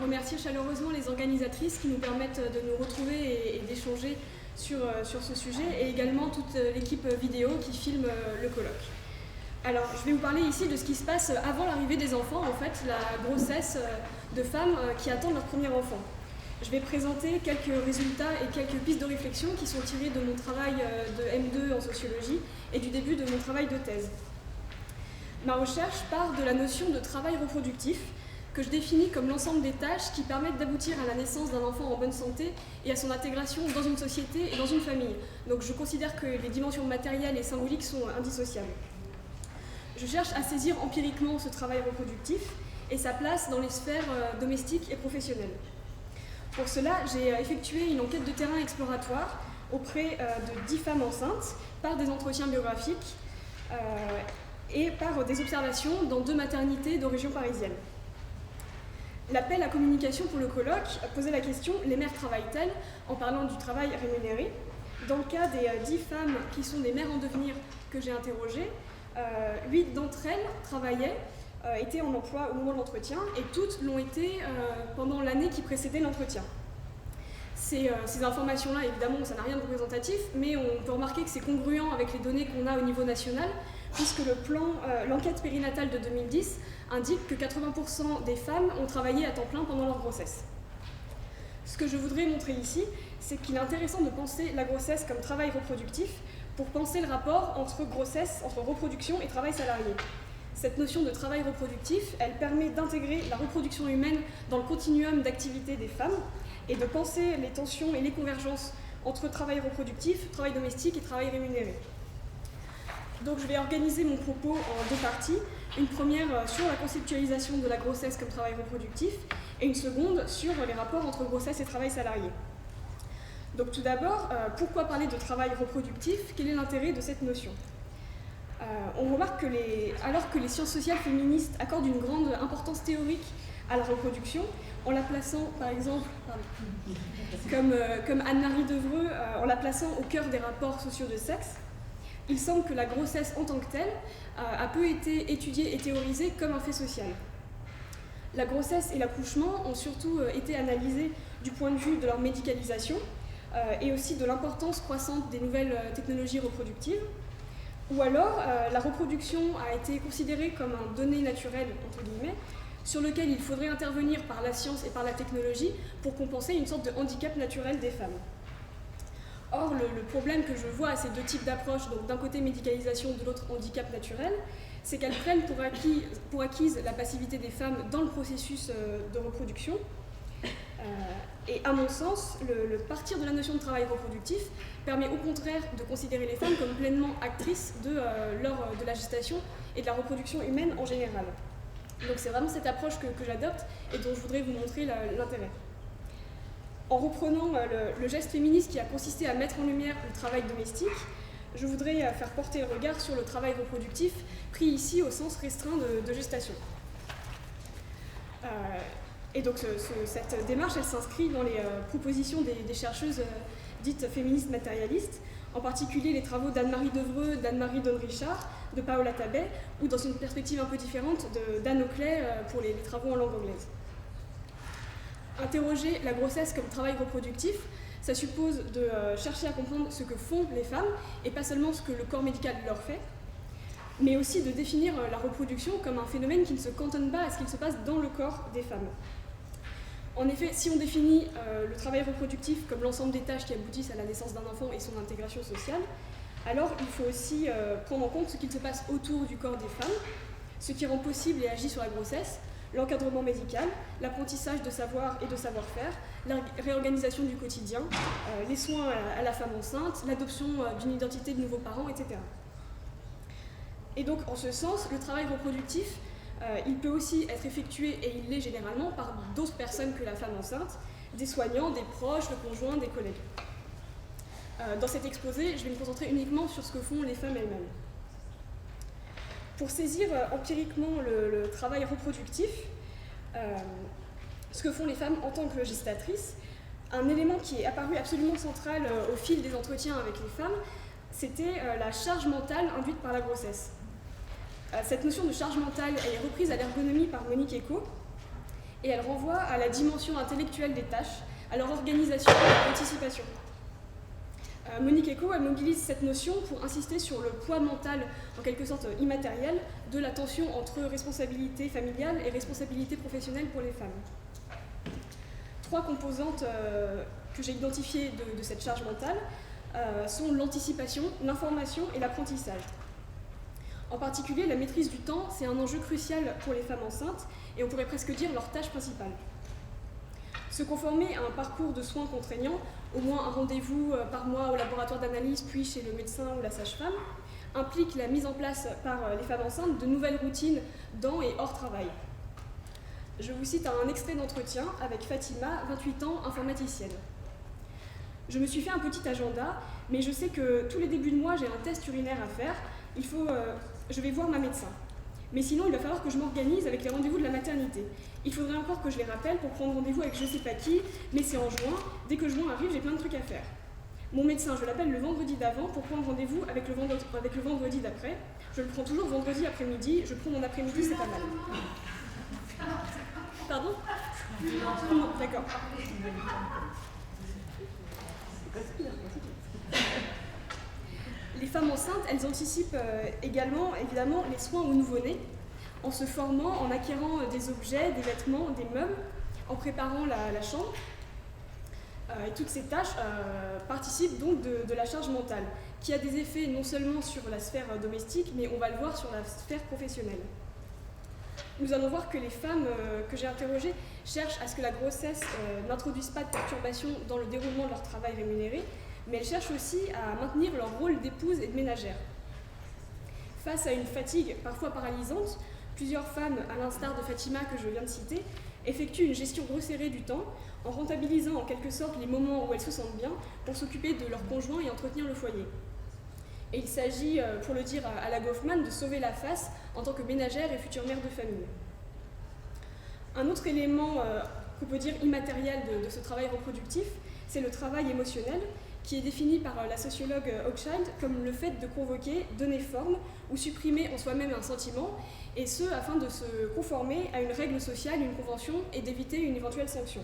remercier chaleureusement les organisatrices qui nous permettent de nous retrouver et d'échanger sur ce sujet, et également toute l'équipe vidéo qui filme le colloque. Alors, je vais vous parler ici de ce qui se passe avant l'arrivée des enfants, en fait, la grossesse de femmes qui attendent leur premier enfant. Je vais présenter quelques résultats et quelques pistes de réflexion qui sont tirées de mon travail de M2 en sociologie et du début de mon travail de thèse. Ma recherche part de la notion de travail reproductif, que je définis comme l'ensemble des tâches qui permettent d'aboutir à la naissance d'un enfant en bonne santé et à son intégration dans une société et dans une famille. Donc je considère que les dimensions matérielles et symboliques sont indissociables. Je cherche à saisir empiriquement ce travail reproductif et sa place dans les sphères domestiques et professionnelles. Pour cela, j'ai effectué une enquête de terrain exploratoire auprès de 10 femmes enceintes par des entretiens biographiques et par des observations dans 2 maternités de région parisienne. L'appel à communication pour le colloque posait la question « Les mères travaillent-elles ?» en parlant du travail rémunéré. Dans le cas des 10 femmes qui sont des mères en devenir que j'ai interrogées, 8 d'entre elles travaillaient, étaient en emploi au moment de l'entretien, et toutes l'ont été pendant l'année qui précédait l'entretien. Ces informations-là, évidemment, ça n'a rien de représentatif, mais on peut remarquer que c'est congruent avec les données qu'on a au niveau national, puisque l'enquête périnatale de 2010 indique que 80% des femmes ont travaillé à temps plein pendant leur grossesse. Ce que je voudrais montrer ici, c'est qu'il est intéressant de penser la grossesse comme travail reproductif pour penser le rapport entre reproduction et travail salarié. Cette notion de travail reproductif, elle permet d'intégrer la reproduction humaine dans le continuum d'activité des femmes et de penser les tensions et les convergences entre travail reproductif, travail domestique et travail rémunéré. Donc je vais organiser mon propos en 2 parties. Une première sur la conceptualisation de la grossesse comme travail reproductif et une seconde sur les rapports entre grossesse et travail salarié. Donc tout d'abord, pourquoi parler de travail reproductif? Quel est l'intérêt de cette notion? On remarque que alors que les sciences sociales féministes accordent une grande importance théorique à la reproduction, en la plaçant par exemple, comme Anne-Marie Devreux, en la plaçant au cœur des rapports sociaux de sexe, il semble que la grossesse en tant que telle a peu été étudiée et théorisée comme un fait social. La grossesse et l'accouchement ont surtout été analysés du point de vue de leur médicalisation et aussi de l'importance croissante des nouvelles technologies reproductives. Ou alors, la reproduction a été considérée comme un donné naturel, entre guillemets, sur lequel il faudrait intervenir par la science et par la technologie pour compenser une sorte de handicap naturel des femmes. Or, le problème que je vois à ces 2 types d'approches, donc d'un côté médicalisation, de l'autre handicap naturel, c'est qu'elles prennent pour acquise la passivité des femmes dans le processus de reproduction. Et à mon sens, le partir de la notion de travail reproductif permet au contraire de considérer les femmes comme pleinement actrices de la gestation et de la reproduction humaine en général. Donc c'est vraiment cette approche que j'adopte et dont je voudrais vous montrer l'intérêt. En reprenant le geste féministe qui a consisté à mettre en lumière le travail domestique, je voudrais faire porter le regard sur le travail reproductif, pris ici au sens restreint de gestation. Et donc cette démarche, elle s'inscrit dans les propositions des chercheuses dites féministes matérialistes, en particulier les travaux d'Anne-Marie Devreux, d'Anne-Marie Donne-Richard, de Paola Tabet, ou dans une perspective un peu différente d'Anne Oakley pour les travaux en langue anglaise. Interroger la grossesse comme travail reproductif, ça suppose de chercher à comprendre ce que font les femmes, et pas seulement ce que le corps médical leur fait, mais aussi de définir la reproduction comme un phénomène qui ne se cantonne pas à ce qu'il se passe dans le corps des femmes. En effet, si on définit le travail reproductif comme l'ensemble des tâches qui aboutissent à la naissance d'un enfant et son intégration sociale, alors il faut aussi prendre en compte ce qu'il se passe autour du corps des femmes, ce qui rend possible et agit sur la grossesse, l'encadrement médical, l'apprentissage de savoir et de savoir-faire, la réorganisation du quotidien, les soins à la femme enceinte, l'adoption d'une identité de nouveaux parents, etc. Et donc, en ce sens, le travail reproductif, il peut aussi être effectué, et il l'est généralement, par d'autres personnes que la femme enceinte, des soignants, des proches, le conjoint, des collègues. Dans cet exposé, je vais me concentrer uniquement sur ce que font les femmes elles-mêmes. Pour saisir empiriquement le travail reproductif, ce que font les femmes en tant que gestatrices, un élément qui est apparu absolument central au fil des entretiens avec les femmes, c'était la charge mentale induite par la grossesse. Cette notion de charge mentale elle est reprise à l'ergonomie par Monique Eco, et elle renvoie à la dimension intellectuelle des tâches, à leur organisation et à l'anticipation. Monique Eco, elle mobilise cette notion pour insister sur le poids mental, en quelque sorte immatériel, de la tension entre responsabilité familiale et responsabilité professionnelle pour les femmes. Trois composantes que j'ai identifiées de cette charge mentale sont l'anticipation, l'information et l'apprentissage. En particulier, la maîtrise du temps, c'est un enjeu crucial pour les femmes enceintes et on pourrait presque dire leur tâche principale. Se conformer à un parcours de soins contraignant, au moins un rendez-vous par mois au laboratoire d'analyse puis chez le médecin ou la sage-femme, implique la mise en place par les femmes enceintes de nouvelles routines dans et hors travail. Je vous cite un extrait d'entretien avec Fatima, 28 ans, informaticienne. Je me suis fait un petit agenda, mais je sais que tous les débuts de mois, j'ai un test urinaire à faire. Je vais voir ma médecin. Mais sinon, il va falloir que je m'organise avec les rendez-vous de la maternité. Il faudrait encore que je les rappelle pour prendre rendez-vous avec je sais pas qui, mais c'est en juin. Dès que juin arrive, j'ai plein de trucs à faire. Mon médecin, je l'appelle le vendredi d'avant pour prendre rendez-vous avec le vendredi d'après. Je le prends toujours vendredi après-midi. Je prends mon après-midi, c'est pas mal. Pardon ? Non, d'accord. Les femmes enceintes, elles anticipent également, évidemment, les soins aux nouveau-nés, en se formant, en acquérant des objets, des vêtements, des meubles, en préparant la chambre. Et toutes ces tâches participent donc de la charge mentale, qui a des effets non seulement sur la sphère domestique, mais on va le voir sur la sphère professionnelle. Nous allons voir que les femmes que j'ai interrogées cherchent à ce que la grossesse n'introduise pas de perturbations dans le déroulement de leur travail rémunéré, mais elles cherchent aussi à maintenir leur rôle d'épouse et de ménagère. Face à une fatigue parfois paralysante, plusieurs femmes, à l'instar de Fatima que je viens de citer, effectuent une gestion resserrée du temps en rentabilisant en quelque sorte les moments où elles se sentent bien pour s'occuper de leur conjoint et entretenir le foyer. Et il s'agit, pour le dire à la Goffman, de sauver la face en tant que ménagère et future mère de famille. Un autre élément qu'on peut dire immatériel de ce travail reproductif, c'est le travail émotionnel, qui est défini par la sociologue Hochschild comme le fait de convoquer, donner forme ou supprimer en soi-même un sentiment, et ce afin de se conformer à une règle sociale, une convention, et d'éviter une éventuelle sanction.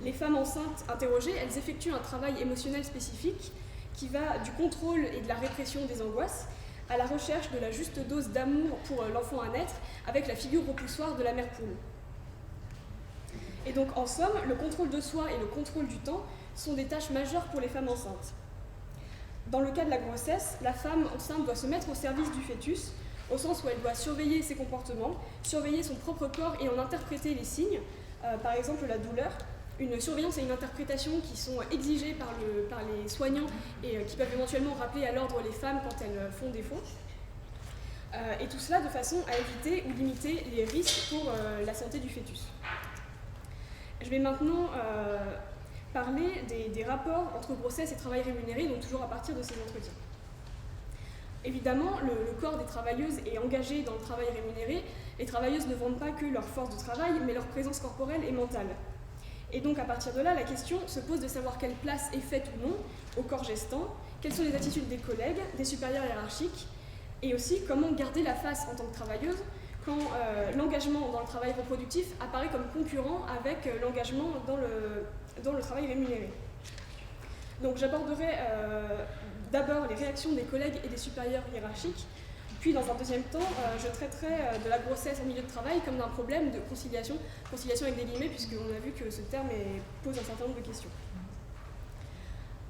Les femmes enceintes interrogées, elles effectuent un travail émotionnel spécifique qui va du contrôle et de la répression des angoisses à la recherche de la juste dose d'amour pour l'enfant à naître avec la figure repoussoire de la mère poule. Et donc en somme, le contrôle de soi et le contrôle du temps sont des tâches majeures pour les femmes enceintes. Dans le cas de la grossesse, la femme enceinte doit se mettre au service du fœtus, au sens où elle doit surveiller ses comportements, surveiller son propre corps et en interpréter les signes, par exemple la douleur. Une surveillance et une interprétation qui sont exigées par les soignants et qui peuvent éventuellement rappeler à l'ordre les femmes quand elles font défaut. Et tout cela de façon à éviter ou limiter les risques pour la santé du fœtus. Je vais maintenant parler des rapports entre grossesse et travail rémunéré, donc toujours à partir de ces entretiens. Évidemment, le corps des travailleuses est engagé dans le travail rémunéré. Les travailleuses ne vendent pas que leur force de travail, mais leur présence corporelle et mentale. Et donc à partir de là, la question se pose de savoir quelle place est faite ou non au corps gestant, quelles sont les attitudes des collègues, des supérieurs hiérarchiques, et aussi comment garder la face en tant que travailleuse quand l'engagement dans le travail reproductif apparaît comme concurrent avec l'engagement dans le travail rémunéré. Donc j'aborderai d'abord les réactions des collègues et des supérieurs hiérarchiques, puis dans un deuxième temps, je traiterai de la grossesse en milieu de travail comme d'un problème de conciliation avec des guillemets, puisqu'on a vu que ce terme pose un certain nombre de questions.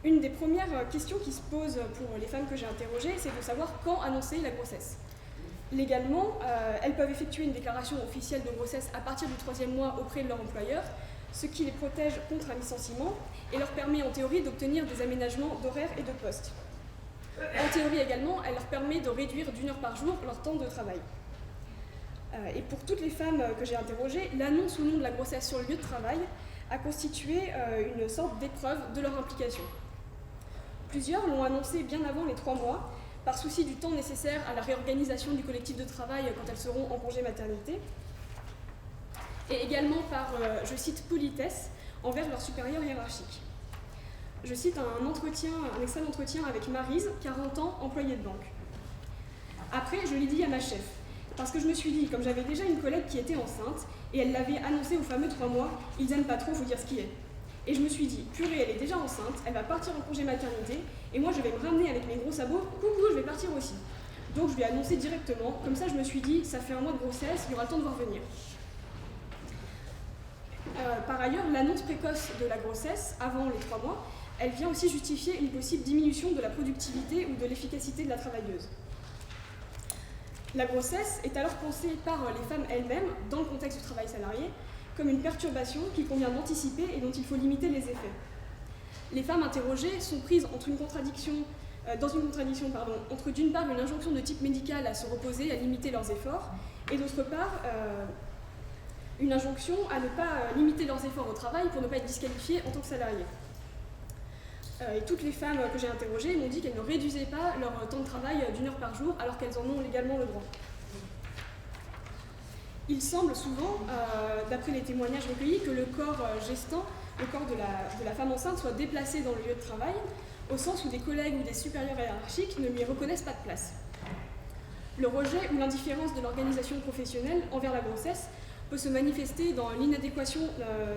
Une des premières questions qui se posent pour les femmes que j'ai interrogées, c'est de savoir quand annoncer la grossesse. Légalement, elles peuvent effectuer une déclaration officielle de grossesse à partir du 3e mois auprès de leur employeur, ce qui les protège contre un licenciement et leur permet en théorie d'obtenir des aménagements d'horaire et de poste. En théorie également, elle leur permet de réduire d'1 heure par jour leur temps de travail. Et pour toutes les femmes que j'ai interrogées, l'annonce ou non de la grossesse sur le lieu de travail a constitué une sorte d'épreuve de leur implication. Plusieurs l'ont annoncé bien avant les 3 mois, par souci du temps nécessaire à la réorganisation du collectif de travail quand elles seront en congé maternité, et également par, je cite, politesse envers leurs supérieurs hiérarchiques. Je cite un extrait d'entretien avec Maryse, 40 ans, employée de banque. Après, je l'ai dit à ma chef, Parce que je me suis dit, comme j'avais déjà une collègue qui était enceinte, et elle l'avait annoncé aux fameux 3 mois, ils aiment pas trop vous dire ce qui est. Et je me suis dit, purée, elle est déjà enceinte, elle va partir en congé maternité, et moi je vais me ramener avec mes gros sabots, coucou, je vais partir aussi. Donc je lui ai annoncé directement, comme ça je me suis dit, ça fait 1 mois de grossesse, il y aura le temps de voir venir. Par ailleurs, l'annonce précoce de la grossesse, avant les 3 mois, elle vient aussi justifier une possible diminution de la productivité ou de l'efficacité de la travailleuse. La grossesse est alors pensée par les femmes elles-mêmes, dans le contexte du travail salarié, comme une perturbation qu'il convient d'anticiper et dont il faut limiter les effets. Les femmes interrogées sont prises dans une contradiction entre d'une part une injonction de type médical à se reposer, à limiter leurs efforts, et d'autre part une injonction à ne pas limiter leurs efforts au travail pour ne pas être disqualifiées en tant que salariées. Et toutes les femmes que j'ai interrogées m'ont dit qu'elles ne réduisaient pas leur temps de travail d'1 heure par jour alors qu'elles en ont légalement le droit. Il semble souvent, d'après les témoignages recueillis, que le corps gestant, le corps de la femme enceinte soit déplacé dans le lieu de travail, au sens où des collègues ou des supérieurs hiérarchiques ne lui reconnaissent pas de place. Le rejet ou l'indifférence de l'organisation professionnelle envers la grossesse peut se manifester dans l'inadéquation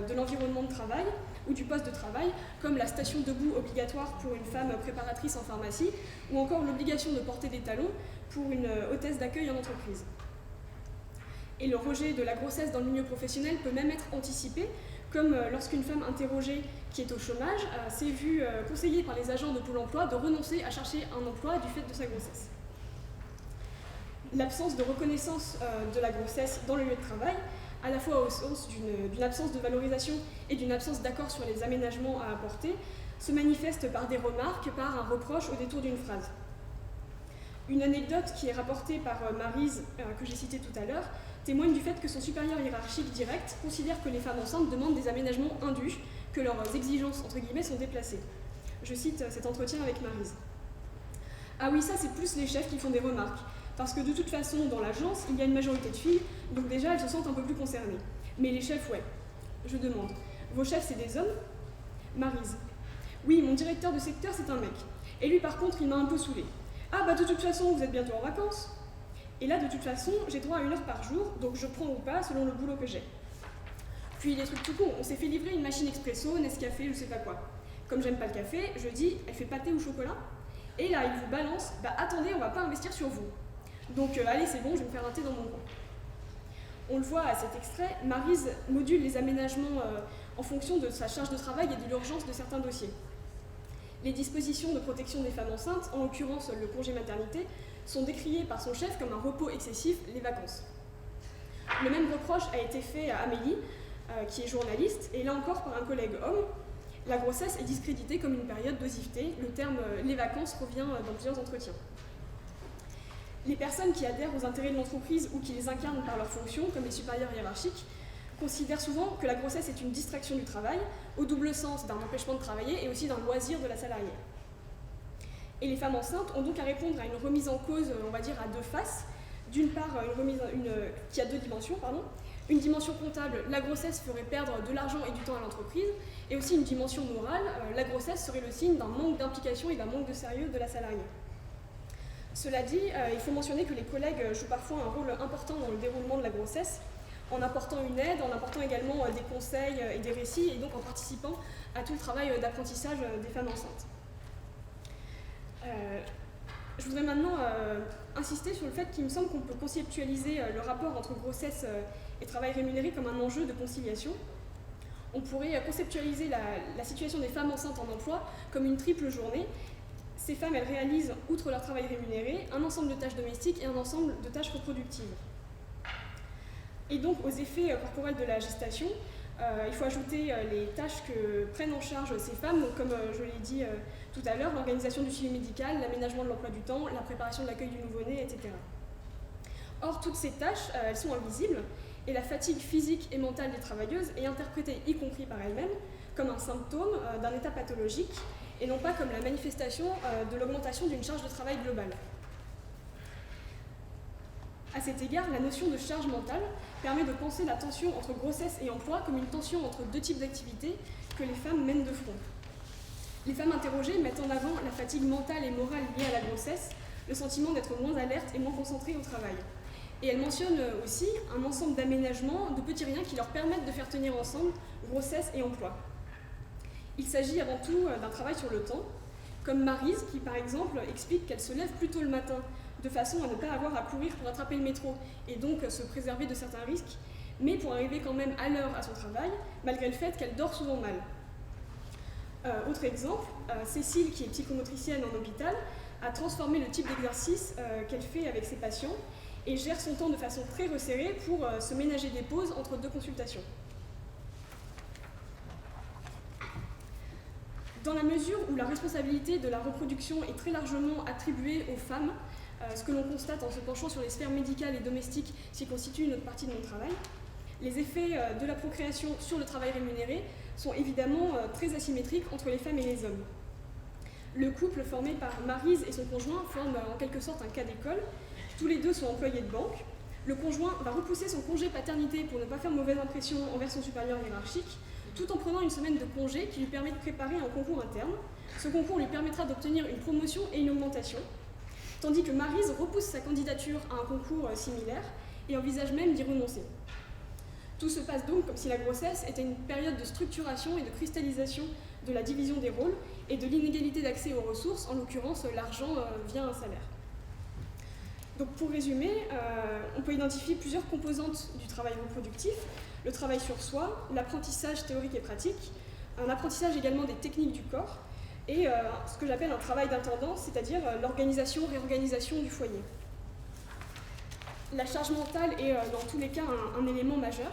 de l'environnement de travail ou du poste de travail, comme la station debout obligatoire pour une femme préparatrice en pharmacie, ou encore l'obligation de porter des talons pour une hôtesse d'accueil en entreprise. Et le rejet de la grossesse dans le milieu professionnel peut même être anticipé, comme lorsqu'une femme interrogée qui est au chômage s'est vue conseillée par les agents de Pôle emploi de renoncer à chercher un emploi du fait de sa grossesse. L'absence de reconnaissance de la grossesse dans le lieu de travail, à la fois au sens d'une absence de valorisation et d'une absence d'accord sur les aménagements à apporter, se manifeste par des remarques, par un reproche au détour d'une phrase. Une anecdote qui est rapportée par Maryse, que j'ai citée tout à l'heure, témoigne du fait que son supérieur hiérarchique direct considère que les femmes enceintes demandent des aménagements indus, que leurs exigences entre guillemets sont déplacées. Je cite cet entretien avec Maryse. Ah oui, ça c'est plus les chefs qui font des remarques, parce que de toute façon dans l'agence il y a une majorité de filles, donc déjà elles se sentent un peu plus concernées. Mais les chefs, ouais. Je demande, vos chefs c'est des hommes? Maryse. Oui, mon directeur de secteur c'est un mec. Et lui par contre il m'a un peu saoulée. Ah bah de toute façon vous êtes bientôt en vacances. Et là, de toute façon, j'ai droit à 1 heure par jour, donc je prends ou pas selon le boulot que j'ai. Puis des trucs tout cons, on s'est fait livrer une machine expresso, Nescafé, je sais pas quoi. Comme j'aime pas le café, je dis, elle fait pâté ou chocolat? Et là, il vous balance, bah attendez, on va pas investir sur vous. Donc allez, c'est bon, je vais me faire un thé dans mon coin. On le voit à cet extrait, Maryse module les aménagements en fonction de sa charge de travail et de l'urgence de certains dossiers. Les dispositions de protection des femmes enceintes, en l'occurrence le congé maternité, sont décriées par son chef comme un repos excessif, les vacances. Le même reproche a été fait à Amélie, qui est journaliste, et là encore par un collègue homme. La grossesse est discréditée comme une période d'oisiveté. Le terme « les vacances » revient dans plusieurs entretiens. Les personnes qui adhèrent aux intérêts de l'entreprise ou qui les incarnent par leur fonction, comme les supérieurs hiérarchiques, considèrent souvent que la grossesse est une distraction du travail, au double sens d'un empêchement de travailler et aussi d'un loisir de la salariée. Et les femmes enceintes ont donc à répondre à une remise en cause, on va dire, à 2 faces. D'une part, qui a 2 dimensions, Une dimension comptable, la grossesse ferait perdre de l'argent et du temps à l'entreprise, et aussi une dimension morale, la grossesse serait le signe d'un manque d'implication et d'un manque de sérieux de la salariée. Cela dit, il faut mentionner que les collègues jouent parfois un rôle important dans le déroulement de la grossesse, en apportant une aide, en apportant également des conseils et des récits, et donc en participant à tout le travail d'apprentissage des femmes enceintes. Je voudrais maintenant insister sur le fait qu'il me semble qu'on peut conceptualiser le rapport entre grossesse et travail rémunéré comme un enjeu de conciliation. On pourrait conceptualiser la situation des femmes enceintes en emploi comme une triple journée. Ces femmes, elles réalisent, outre leur travail rémunéré, un ensemble de tâches domestiques et un ensemble de tâches reproductives. Et donc, aux effets corporels de la gestation, il faut ajouter les tâches que prennent en charge ces femmes, donc comme je l'ai dit tout à l'heure, l'organisation du suivi médical, l'aménagement de l'emploi du temps, la préparation de l'accueil du nouveau-né, etc. Or, toutes ces tâches, elles sont invisibles, et la fatigue physique et mentale des travailleuses est interprétée, y compris par elles-mêmes, comme un symptôme d'un état pathologique, et non pas comme la manifestation de l'augmentation d'une charge de travail globale. À cet égard, la notion de charge mentale permet de penser la tension entre grossesse et emploi comme une tension entre 2 types d'activités que les femmes mènent de front. Les femmes interrogées mettent en avant la fatigue mentale et morale liée à la grossesse, le sentiment d'être moins alerte et moins concentrée au travail. Et elle mentionne aussi un ensemble d'aménagements, de petits riens qui leur permettent de faire tenir ensemble grossesse et emploi. Il s'agit avant tout d'un travail sur le temps, comme Maryse qui par exemple explique qu'elle se lève plus tôt le matin de façon à ne pas avoir à courir pour attraper le métro et donc se préserver de certains risques, mais pour arriver quand même à l'heure à son travail, malgré le fait qu'elle dort souvent mal. Autre exemple, Cécile, qui est psychomotricienne en hôpital, a transformé le type d'exercice qu'elle fait avec ses patients et gère son temps de façon très resserrée pour se ménager des pauses entre 2 consultations. Dans la mesure où la responsabilité de la reproduction est très largement attribuée aux femmes, ce que l'on constate en se penchant sur les sphères médicales et domestiques qui constituent une autre partie de mon travail, les effets de la procréation sur le travail rémunéré sont évidemment très asymétriques entre les femmes et les hommes. Le couple formé par Maryse et son conjoint forme en quelque sorte un cas d'école. Tous les deux sont employés de banque. Le conjoint va repousser son congé paternité pour ne pas faire mauvaise impression envers son supérieur hiérarchique, tout en prenant une semaine de congé qui lui permet de préparer un concours interne. Ce concours lui permettra d'obtenir une promotion et une augmentation, tandis que Maryse repousse sa candidature à un concours similaire et envisage même d'y renoncer. Tout se passe donc comme si la grossesse était une période de structuration et de cristallisation de la division des rôles et de l'inégalité d'accès aux ressources, en l'occurrence l'argent via un salaire. Donc pour résumer, on peut identifier plusieurs composantes du travail reproductif: le travail sur soi, l'apprentissage théorique et pratique, un apprentissage également des techniques du corps, et ce que j'appelle un travail d'intendance, c'est-à-dire l'organisation-réorganisation du foyer. La charge mentale est dans tous les cas un élément majeur.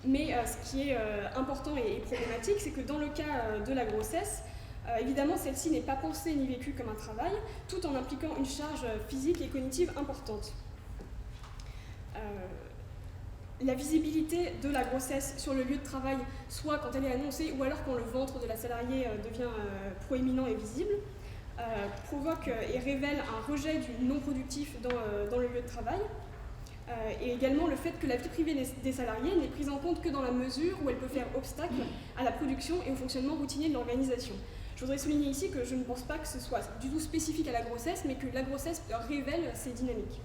Mais ce qui est important et problématique, c'est que dans le cas de la grossesse, évidemment, celle-ci n'est pas pensée ni vécue comme un travail, tout en impliquant une charge physique et cognitive importante. La visibilité de la grossesse sur le lieu de travail, soit quand elle est annoncée ou alors quand le ventre de la salariée devient proéminent et visible, provoque et révèle un rejet du non-productif dans le lieu de travail, et également le fait que la vie privée des salariés n'est prise en compte que dans la mesure où elle peut faire obstacle à la production et au fonctionnement routinier de l'organisation. Je voudrais souligner ici que je ne pense pas que ce soit du tout spécifique à la grossesse, mais que la grossesse révèle ces dynamiques.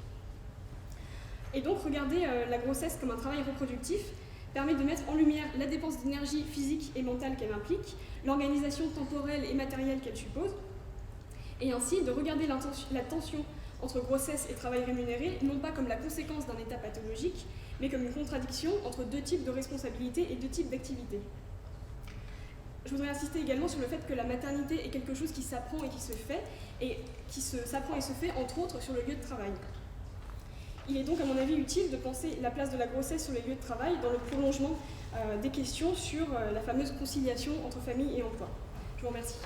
Et donc regarder la grossesse comme un travail reproductif permet de mettre en lumière la dépense d'énergie physique et mentale qu'elle implique, l'organisation temporelle et matérielle qu'elle suppose, et ainsi de regarder la tension entre grossesse et travail rémunéré, non pas comme la conséquence d'un état pathologique, mais comme une contradiction entre 2 types de responsabilités et 2 types d'activités. Je voudrais insister également sur le fait que la maternité est quelque chose qui s'apprend et qui se fait, et qui s'apprend et se fait entre autres sur le lieu de travail. Il est donc à mon avis utile de penser la place de la grossesse sur les lieux de travail dans le prolongement des questions sur la fameuse conciliation entre famille et emploi. Je vous remercie.